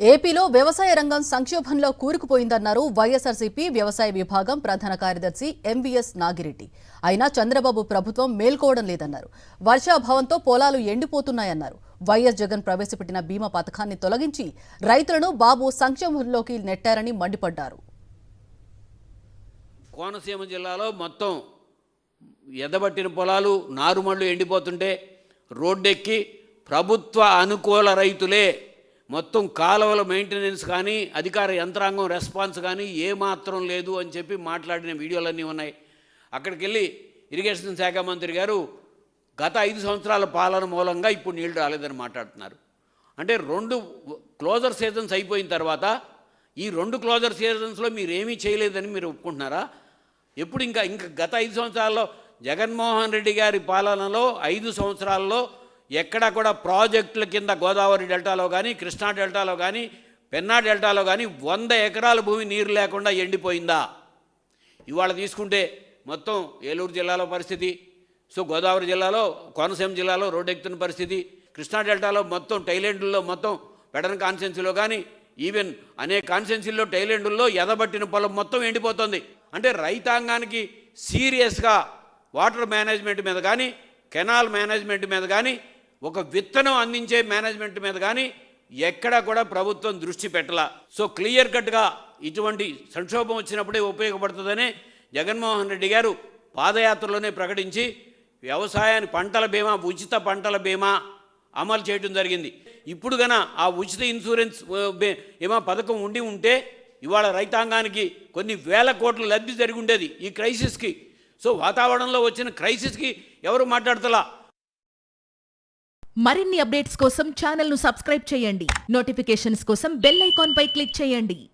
ఏపీలో వ్యవసాయ రంగం సంక్షోభంలో కూరుకుపోయిందన్నారు వైఎస్ఆర్సీపీ వ్యవసాయ విభాగం ప్రధాన కార్యదర్శి ఎంవీఎస్ నాగిరెడ్డి. అయినా చంద్రబాబు ప్రభుత్వం మేల్కోవడం లేదన్నారు. వర్షాభావంతో పొలాలు ఎండిపోతున్నాయన్నారు. వైఎస్ జగన్ ప్రవేశపెట్టిన బీమా పథకాన్ని తొలగించి రైతులను బాబు సంక్షోభంలోకి నెట్టారని మండిపడ్డారు. కోనసీమ జిల్లాలో మొత్తం ఎదబట్టిన పొలాలు నారుమళ్లు ఎండిపోతుంటే రోడ్డెక్కి ప్రభుత్వ అనుకూల రైతులే మొత్తం కాలువల మెయింటెనెన్స్ కానీ అధికార యంత్రాంగం రెస్పాన్స్ కానీ ఏమాత్రం లేదు అని చెప్పి మాట్లాడిన వీడియోలన్నీ ఉన్నాయి. అక్కడికి వెళ్ళి ఇరిగేషన్ శాఖ మంత్రి గారు గత 5 సంవత్సరాల పాలన మూలంగా ఇప్పుడు నీళ్లు రాలేదని మాట్లాడుతున్నారు. అంటే 2 క్లోజర్ సీజన్స్ అయిపోయిన తర్వాత ఈ 2 క్లోజర్ సీజన్స్లో మీరు ఏమీ చేయలేదని మీరు ఒప్పుకుంటున్నారా? ఎప్పుడు ఇంకా గత 5 సంవత్సరాల్లో జగన్మోహన్ రెడ్డి గారి పాలనలో 5 సంవత్సరాల్లో ఎక్కడా కూడా ప్రాజెక్టుల కింద గోదావరి డెల్టాలో కానీ కృష్ణా డెల్టాలో కానీ పెన్నా డెల్టాలో కానీ 100 ఎకరాల భూమి నీరు లేకుండా ఎండిపోయిందా? ఇవాళ తీసుకుంటే మొత్తం ఏలూరు జిల్లాలో పరిస్థితి, సో గోదావరి జిల్లాలో కోనసీమ జిల్లాలో రోడ్డెక్కుతున్న పరిస్థితి, కృష్ణా డెల్టాలో మొత్తం టైలెండ్లో మొత్తం పెడన కాన్స్టెన్సీలో కానీ ఈవెన్ అనేక కాన్స్టెన్సీల్లో టైలెండుల్లో ఎదబట్టిన పొలం మొత్తం ఎండిపోతుంది. అంటే రైతాంగానికి సీరియస్గా వాటర్ మేనేజ్మెంట్ మీద కానీ కెనాల్ మేనేజ్మెంట్ మీద కానీ ఒక విత్తనం అందించే మేనేజ్మెంట్ మీద కానీ ఎక్కడా కూడా ప్రభుత్వం దృష్టి పెట్టాల. సో క్లియర్ కట్గా ఇటువంటి సంక్షోభం వచ్చినప్పుడే ఉపయోగపడుతుందనే జగన్మోహన్ రెడ్డి గారు పాదయాత్రలోనే ప్రకటించి వ్యవసాయాన్ని పంటల బీమా ఉచిత పంటల బీమా అమలు చేయడం జరిగింది. ఇప్పుడు గన ఆ ఉచిత ఇన్సూరెన్స్ బీమా పథకం ఉంటే ఇవాళ రైతాంగానికి కొన్ని వేల కోట్ల లబ్ధి జరిగి ఉండేది ఈ క్రైసిస్కి. సో వాతావరణంలో వచ్చిన క్రైసిస్కి ఎవరు మాట్లాడతలా. మరిన్ని అప్డేట్స్ కోసం ఛానల్ను సబ్స్క్రైబ్ చేయండి. నోటిఫికేషన్స్ కోసం బెల్ ఐకాన్ పై క్లిక్ చేయండి.